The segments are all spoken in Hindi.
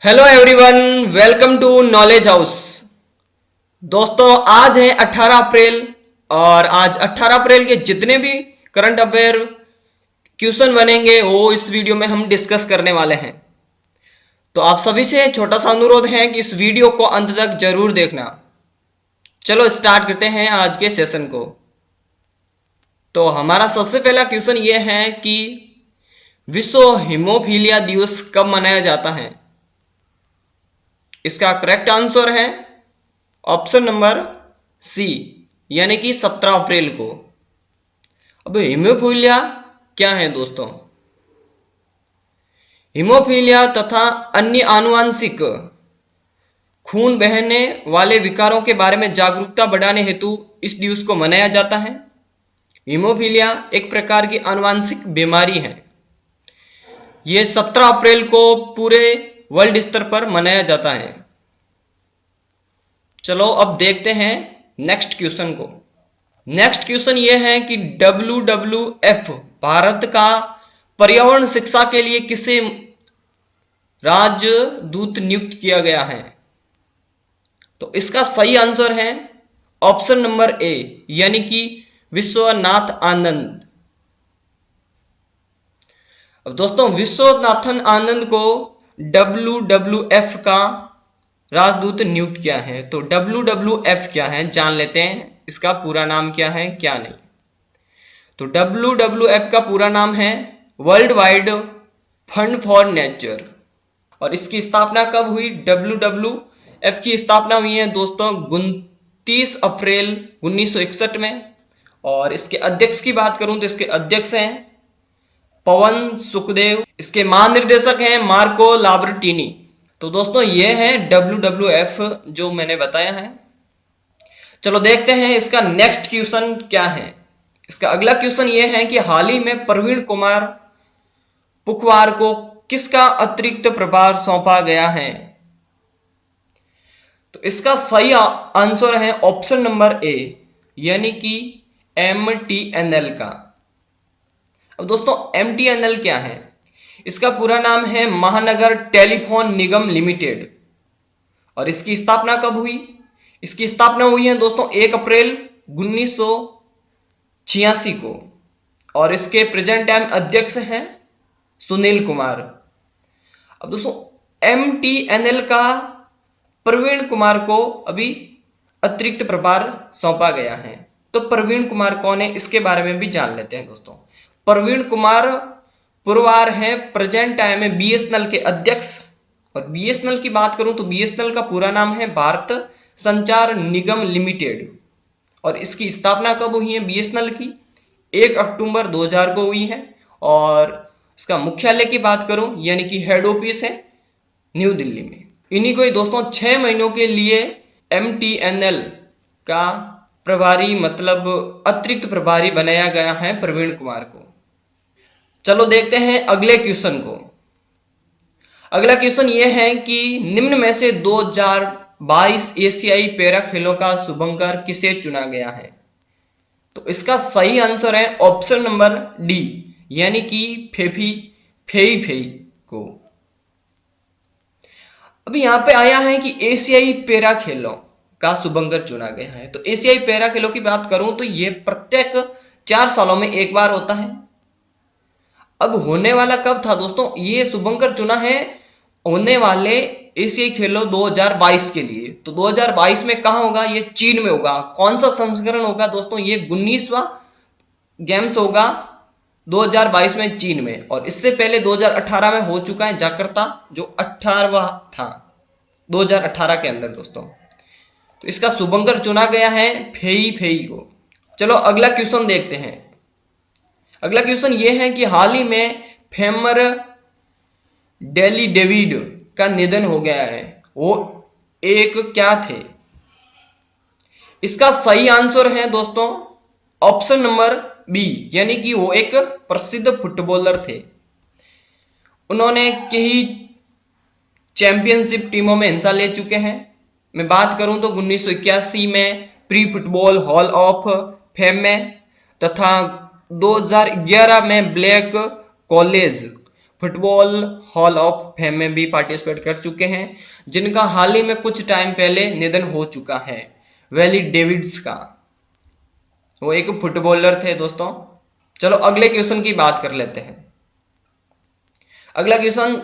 Hello everyone, welcome to knowledge house. दोस्तों, आज है 18 अप्रैल और आज 18 अप्रैल के जितने भी करंट अफेयर क्वेश्चन बनेंगे वो इस वीडियो में हम डिस्कस करने वाले हैं। तो आप सभी से छोटा सा अनुरोध है कि इस वीडियो को अंत तक जरूर देखना। चलो स्टार्ट करते हैं आज के सेशन को। तो हमारा सबसे पहला क्वेश्चन ये है कि विश्व हीमोफीलिया दिवस कब मनाया जाता है। इसका करेक्ट आंसर है ऑप्शन नंबर सी, यानी कि 17 अप्रैल को। अब हीमोफीलिया क्या है दोस्तों? हीमोफीलिया तथा अन्य आनुवांशिक खून बहने वाले विकारों के बारे में जागरूकता बढ़ाने हेतु इस दिवस को मनाया जाता है। हीमोफीलिया एक प्रकार की आनुवांशिक बीमारी है। यह 17 अप्रैल को पूरे वर्ल्ड स्तर पर मनाया जाता है। चलो अब देखते हैं नेक्स्ट क्वेश्चन को। नेक्स्ट क्वेश्चन यह है कि WWF भारत का पर्यावरण शिक्षा के लिए किसे राजदूत नियुक्त किया गया है। तो इसका सही आंसर है ऑप्शन नंबर ए, यानी कि विश्वनाथ आनंद। अब दोस्तों, विश्वनाथन आनंद को WWF का राजदूत नियुक्त किया है। तो WWF क्या है जान लेते हैं, इसका पूरा नाम क्या है क्या नहीं। तो WWF का पूरा नाम है world wide fund for nature. और इसकी स्थापना कब हुई? WWF की स्थापना हुई है दोस्तों 29 अप्रैल 1961 में। और इसके अध्यक्ष की बात करूं तो इसके अध्यक्ष हैं पवन सुखदेव। इसके महानिर्देशक हैं मार्को लाब्रटीनी। तो दोस्तों, ये है WWF जो मैंने बताया है। चलो देखते हैं इसका नेक्स्ट क्वेश्चन क्या है। इसका अगला क्वेश्चन ये है कि हाल ही में प्रवीण कुमार पुखवार को किसका अतिरिक्त प्रभार सौंपा गया है। तो इसका सही आंसर है ऑप्शन नंबर ए, यानी कि MTNL का। अब दोस्तों, MTNL क्या है? इसका पूरा नाम है महानगर टेलीफोन निगम लिमिटेड। और इसकी स्थापना कब हुई? इसकी स्थापना हुई है दोस्तों 1 अप्रैल 1986 को। और इसके प्रेजेंट टाइम अध्यक्ष हैं सुनील कुमार। अब दोस्तों, MTNL का प्रवीण कुमार को अभी अतिरिक्त प्रभार सौंपा गया है। तो प्रवीण कुमार कौन है इसके बारे में भी जान लेते हैं दोस्तों। प्रवीण कुमार पुरवार है प्रेजेंट टाइम में BSNL के अध्यक्ष। और BSNL की बात करूं तो BSNL का पूरा नाम है भारत संचार निगम लिमिटेड। और इसकी स्थापना कब हुई है BSNL की? 1 अक्टूबर 2000 को हुई है। और इसका मुख्यालय की बात करूं यानी कि हेड ऑफिस है न्यू दिल्ली में। इन्हीं को ही दोस्तों 6 महीनों के लिए MTNL का प्रभारी मतलब अतिरिक्त प्रभारी बनाया गया है प्रवीण कुमार को। चलो देखते हैं अगले क्वेश्चन को। अगला क्वेश्चन यह है कि निम्न में से 2022 एशियाई पैरा खेलों का शुभंकर किसे चुना गया है। तो इसका सही आंसर है ऑप्शन नंबर डी, यानी कि फेई को। अभी यहां पे आया है कि एशियाई पैरा खेलों का शुभंकर चुना गया है। तो एशियाई पैरा खेलों की बात करूं तो ये प्रत्येक 4 सालों में एक बार होता है। अब होने वाला कब था दोस्तों? ये शुभंकर चुना है होने वाले एशियाई खेलों 2022 के लिए। तो 2022 में कहां होगा? ये चीन में होगा। कौन सा संस्करण होगा दोस्तों? ये 19वां गेम्स होगा 2022 में चीन में। और इससे पहले 2018 में हो चुका है जाकर्ता, जो 18वां था 2018 के अंदर दोस्तों। तो इसका शुभंकर चुना गया है फेई को। चलो अगला क्वेश्चन देखते हैं। अगला क्वेश्चन ये है कि हाल ही में फेमर डेली डेविड का निधन हो गया है, वो एक क्या थे? इसका सही आंसर है दोस्तों ऑप्शन नंबर बी, यानी कि वो एक प्रसिद्ध फुटबॉलर थे। उन्होंने कई चैंपियनशिप टीमों में हिस्सा ले चुके हैं। मैं बात करूं तो 1981 में pre football hall of fame में, तथा 2011 में black college football hall of fame में भी पार्टिसिपेट कर चुके हैं, जिनका हाल ही में कुछ टाइम पहले निधन हो चुका है, वेली डेविड्स का। वो एक फुटबॉलर थे दोस्तों। चलो अगले क्वेश्चन की बात कर लेते हैं। अगला क्वेश्चन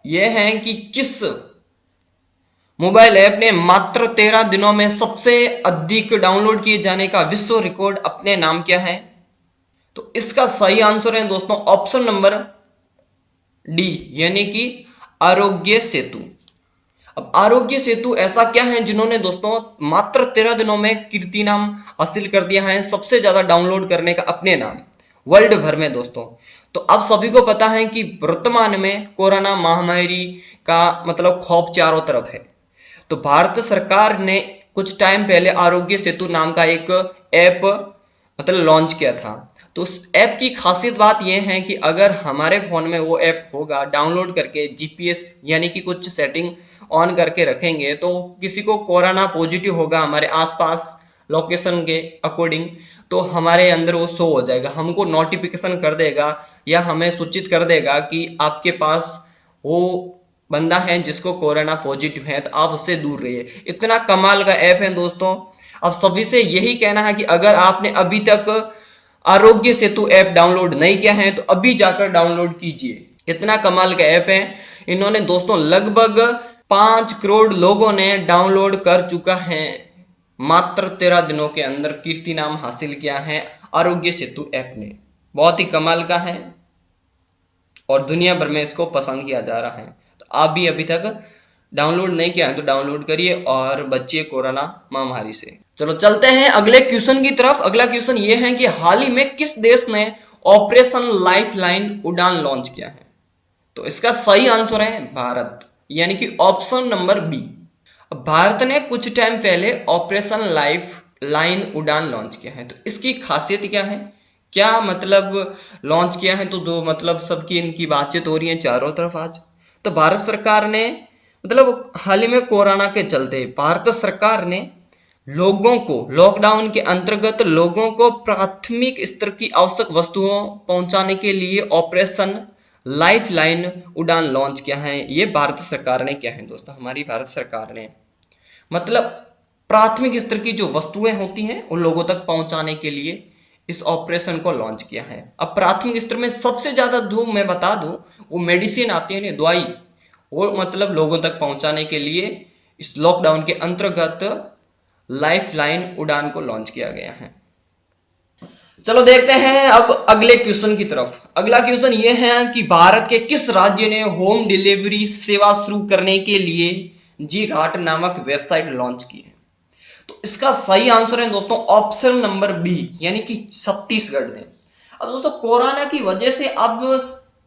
ये है कि किस मोबाइल ऐप ने मात्र 13 दिनों में सबसे अधिक डाउनलोड किए जाने का विश्व रिकॉर्ड अपने नाम किया है? तो इसका सही आंसर है दोस्तों ऑप्शन नंबर डी, यानी कि आरोग्य सेतु। अब आरोग्य सेतु ऐसा क्या है जिन्होंने दोस्तों मात्र 13 दिनों में कीर्तिनाम हासिल कर दिया है सबसे ज्यादा डाउनलोड करने का अपने नाम वर्ल्ड भर में दोस्तों। तो आप सभी को पता है कि वर्तमान में कोरोना महामारी का मतलब खौफ चारों तरफ है। तो भारत सरकार ने कुछ टाइम पहले आरोग्य सेतु नाम का एक ऐप मतलब लॉन्च किया था। तो उस ऐप की खासियत बात यह है कि अगर हमारे फोन में वो ऐप होगा, डाउनलोड करके जीपीएस यानी कि कुछ सेटिंग ऑन करके रखेंगे, तो किसी को कोरोना पॉजिटिव होगा हमारे आसपास लोकेशन के अकॉर्डिंग, तो हमारे अंदर वो शो हो जाएगा, हमको नोटिफिकेशन कर देगा या हमें सूचित कर देगा कि आपके पास वो बंदा है जिसको कोरोना पॉजिटिव है, तो आप उससे दूर रहिए। इतना कमाल का ऐप है दोस्तों। अब सभी से यही कहना है कि अगर आपने अभी तक आरोग्य सेतु ऐप डाउनलोड नहीं किया है तो अभी जाकर डाउनलोड कीजिए। इतना कमाल का ऐप है। इन्होंने दोस्तों लगभग 5 करोड़ लोगों ने डाउनलोड कर चुका है, मात्र 13 दिनों के अंदर कीर्तिनाम हासिल किया है आरोग्य सेतु ऐप ने। बहुत ही कमाल का है और दुनिया भर में इसको पसंद किया जा रहा है। तो आप भी अभी तक डाउनलोड नहीं किया है तो डाउनलोड करिए और बचिए कोरोना महामारी से। चलो चलते हैं अगले क्वेश्चन की तरफ। अगला क्वेश्चन ये है कि हाल ही में किस देश ने ऑपरेशन लाइफलाइन उड़ान लॉन्च किया है? तो इसका सही आंसर है भारत, यानी कि ऑप्शन नंबर बी। भारत ने कुछ टाइम पहले ऑपरेशन लाइफलाइन उड़ान लॉन्च किया है। तो इसकी खासियत क्या है, क्या मतलब लॉन्च किया है, तो दो मतलब सबकी इनकी बातचीत हो रही है चारों तरफ आज। तो भारत सरकार ने मतलब हाल ही में कोरोना के चलते भारत सरकार ने लोगों को लॉकडाउन के अंतर्गत लोगों को प्राथमिक स्तर की आवश्यक वस्तुओं पहुंचाने के लिए ऑपरेशन लाइफलाइन उड़ान लॉन्च किया है। ये भारत सरकार ने किया है दोस्तों, हमारी भारत सरकार ने मतलब प्राथमिक स्तर की जो वस्तुएं होती हैं उन लोगों तक पहुंचाने के लिए इस ऑपरेशन को लॉन्च किया है। अब प्राथमिक स्तर में सबसे ज्यादा धूम मैं बता दूं वो मेडिसिन आती है ना, दवाई, वो मतलब लोगों तक पहुंचाने के लिए इस लॉकडाउन के अंतर्गत लाइफलाइन उड़ान को लॉन्च किया गया है। चलो देखते हैं अब अगले क्वेश्चन की तरफ। अगला क्वेश्चन ये है कि भारत के किस राज्य ने होम डिलीवरी सेवा शुरू करने के लिए जी घाट नामक वेबसाइट लॉन्च की है? तो इसका सही आंसर है दोस्तों ऑप्शन नंबर बी, यानी कि छत्तीसगढ़ ने। अब दोस्तों कोरोना की वजह से अब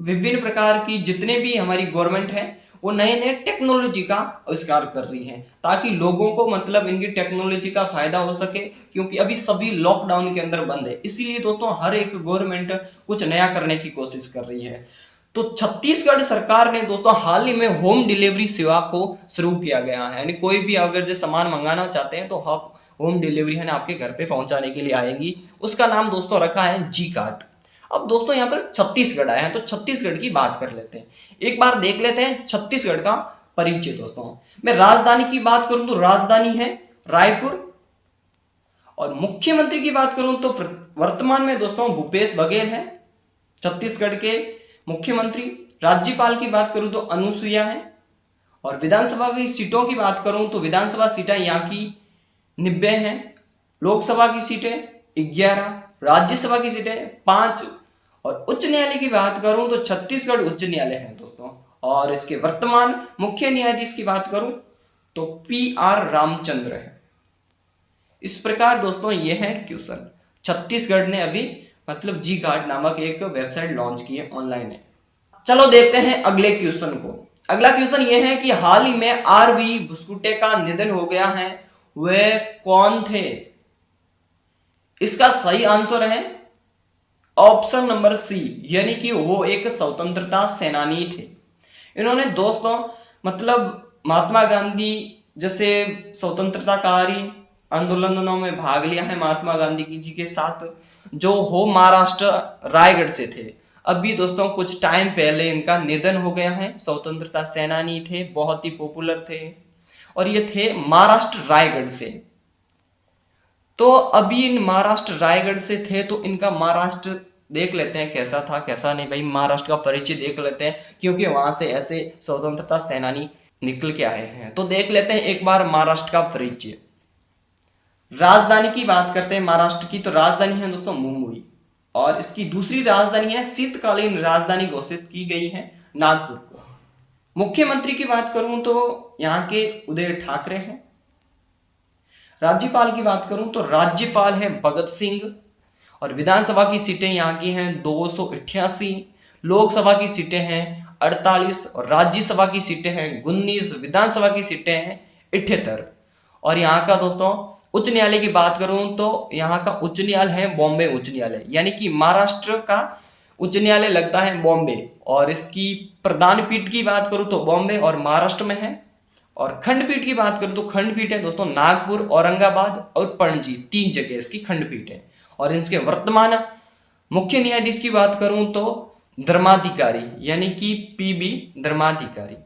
विभिन्न प्रकार की जितने भी हमारी गवर्नमेंट है वो नए नए टेक्नोलॉजी का आविष्कार कर रही है ताकि लोगों को मतलब इनकी टेक्नोलॉजी का फायदा हो सके, क्योंकि अभी सभी लॉकडाउन के अंदर बंद है। इसीलिए दोस्तों हर एक गवर्नमेंट कुछ नया करने की कोशिश कर रही है। तो छत्तीसगढ़ सरकार ने दोस्तों हाल ही में होम डिलीवरी सेवा को शुरू किया गया है, यानी कोई भी अगर जो सामान मंगाना चाहते हैं तो आप होम डिलीवरी है ना आपके घर पे पहुंचाने के लिए आएगी। उसका नाम दोस्तों रखा है जी कार्ट। अब दोस्तों यहाँ पर छत्तीसगढ़ आया है तो छत्तीसगढ़ की बात कर लेते हैं। एक बार देख लेते हैं छत्तीसगढ़ का परिचय दोस्तों। मैं राजधानी की बात करूं तो राजधानी है रायपुर, और मुख्यमंत्री की बात करूं तो वर्तमान में दोस्तों भूपेश बघेल है छत्तीसगढ़ के मुख्यमंत्री। राज्यपाल की बात करूं तो अनुसुईया है, और विधानसभा की सीटों की बात करूं तो विधानसभा सीटें यहाँ की 90 हैं, लोकसभा की सीटें 11, राज्यसभा की सीटें 5, और उच्च न्यायालय की बात करूं तो छत्तीसगढ़ उच्च न्यायालय है दोस्तों। और इसके वर्तमान मुख्य न्यायाधीश की बात करूं तो पी.आर. रामचंद्र है। इस प्रकार दोस्तों ये है क्वेश्चन। छत्तीसगढ़ ने अभी मतलब जी कार्ड नामक एक वेबसाइट लॉन्च की है, ऑनलाइन है। चलो देखते हैं अगले क्वेश्चन को। अगला क्वेश्चन ये है कि हाल ही में आर.वी. बुसकुटे का निधन हो गया है, वे कौन थे? इसका सही आंसर है ऑप्शन नंबर सी, यानी कि वो एक स्वतंत्रता सेनानी थे। इन्होंने दोस्तों मतलब महात्मा गांधी जैसे स्वतंत्रताकारी आंदोलनों में भाग लिया है महात्मा गांधी जी के साथ, जो हो महाराष्ट्र रायगढ़ से थे। अभी दोस्तों कुछ टाइम पहले इनका निधन हो गया है। स्वतंत्रता सेनानी थे, बहुत ही पॉपुलर थे, और ये थे महाराष्ट्र रायगढ़ से। तो अभी इन महाराष्ट्र रायगढ़ से थे, तो इनका महाराष्ट्र देख लेते हैं कैसा था कैसा नहीं। भाई महाराष्ट्र का परिचय देख लेते हैं, क्योंकि वहां से ऐसे स्वतंत्रता सेनानी निकल के आए हैं। तो देख लेते हैं एक बार महाराष्ट्र का परिचय। राजधानी की बात करते हैं महाराष्ट्र की, तो राजधानी है दोस्तों मुंबई, और इसकी दूसरी राजधानी है, शीतकालीन राजधानी घोषित की गई है, नागपुर को। मुख्यमंत्री की बात करूं तो यहाँ के उदय ठाकरे हैं। राज्यपाल की बात करूं तो राज्यपाल है भगत सिंह, और विधानसभा की सीटें यहाँ की हैं 288, लोकसभा की सीटें हैं 48, और राज्यसभा की सीटें हैं 19, विधानसभा की सीटें हैं 78। और यहाँ का दोस्तों उच्च न्यायालय की बात करूं तो यहाँ का उच्च न्यायालय है बॉम्बे उच्च न्यायालय, यानी कि महाराष्ट्र का उच्च न्यायालय लगता है बॉम्बे। और इसकी प्रधान पीठ की बात करूं तो बॉम्बे और महाराष्ट्र में है। और खंडपीठ की बात करूं तो खंडपीठ है दोस्तों नागपुर, औरंगाबाद और पणजी, 3 जगह इसकी खंडपीठ है। और इसके वर्तमान मुख्य न्यायाधीश की बात करूं तो धर्माधिकारी, यानी कि पीबी धर्माधिकारी।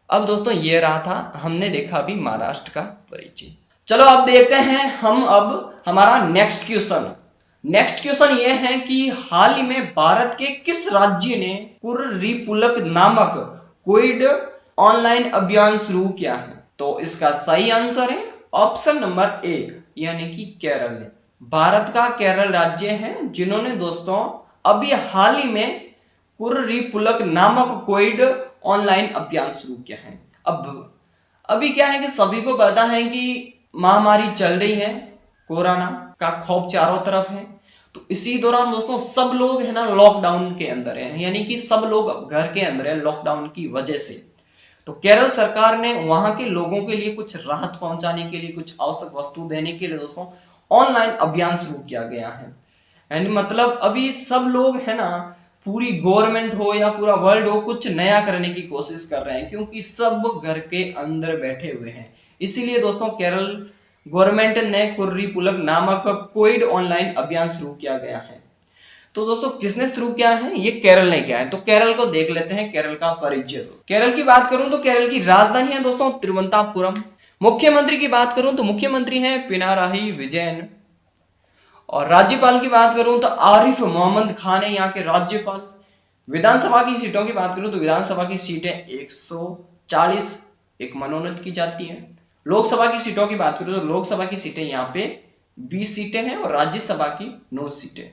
अब दोस्तों ये रहा था, हमने देखा अभी महाराष्ट्र का परिचय। चलो अब देखते हैं हम अब हमारा नेक्स्ट क्वेश्चन। नेक्स्ट क्वेश्चन ये है कि हाल ही में भारत के किस राज्य ने कुर्रीपुलक नामक कोविड ऑनलाइन अभियान शुरू किया है? तो इसका सही आंसर है ऑप्शन नंबर 1, यानी कि केरल ने। भारत का केरल राज्य है जिन्होंने दोस्तों अभी हाल ही में कुर्रीपुलक नामक कोविड ऑनलाइन अभियान शुरू किया है। अब अभी क्या है कि सभी को पता है कि महामारी चल रही है, कोरोना का खौफ चारों तरफ है। तो इसी दौरान दोस्तों सब लोग है ना लॉकडाउन के अंदर है, यानी कि सब लोग घर के अंदर है लॉकडाउन की वजह से। तो केरल सरकार ने वहां के लोगों के लिए कुछ राहत पहुंचाने के लिए, कुछ आवश्यक वस्तु देने के लिए दोस्तों ऑनलाइन अभियान शुरू किया गया है। यानी मतलब अभी सब लोग है ना, पूरी गवर्नमेंट हो या पूरा वर्ल्ड हो, कुछ नया करने की कोशिश कर रहे हैं, क्योंकि सब घर के अंदर बैठे हुए हैं। इसीलिए दोस्तों केरल गवर्नमेंट ने कुर्रीपुलक नामक कोविड ऑनलाइन अभियान शुरू किया गया है। तो दोस्तों किसने शुरू किया है? ये केरल ने किया है। तो केरल को देख लेते हैं, केरल का परिचय। केरल की बात करूं तो केरल की राजधानी है दोस्तों तिरुवनंतपुरम। मुख्यमंत्री की बात करूं तो मुख्यमंत्री हैं पिनाराई विजयन। और राज्यपाल की बात करूं तो आरिफ मोहम्मद खान है यहाँ के राज्यपाल। विधानसभा की सीटों की बात करूं तो विधानसभा की सीटें 140 एक मनोनीत की जाती है। लोकसभा की सीटों की बात करूं तो लोकसभा की सीटें यहाँ पे 20 सीटें हैं, और राज्यसभा की 9 सीटें।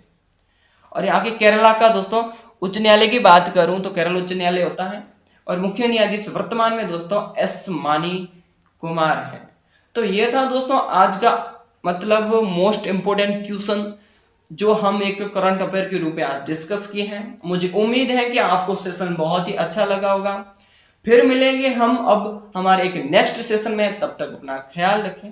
और यहाँ के केरला का दोस्तों उच्च न्यायालय की बात करूं तो केरल उच्च न्यायालय होता है, और मुख्य न्यायाधीश वर्तमान में दोस्तों एस मानी कुमार है। तो ये था दोस्तों आज का मतलब मोस्ट इंपोर्टेंट क्वेश्चन जो हम एक करंट अफेयर के रूप में आज डिस्कस किए हैं। मुझे उम्मीद है कि आपको सेशन बहुत ही अच्छा लगा होगा। फिर मिलेंगे हम अब हमारे एक नेक्स्ट सेशन में, तब तक अपना ख्याल रखें।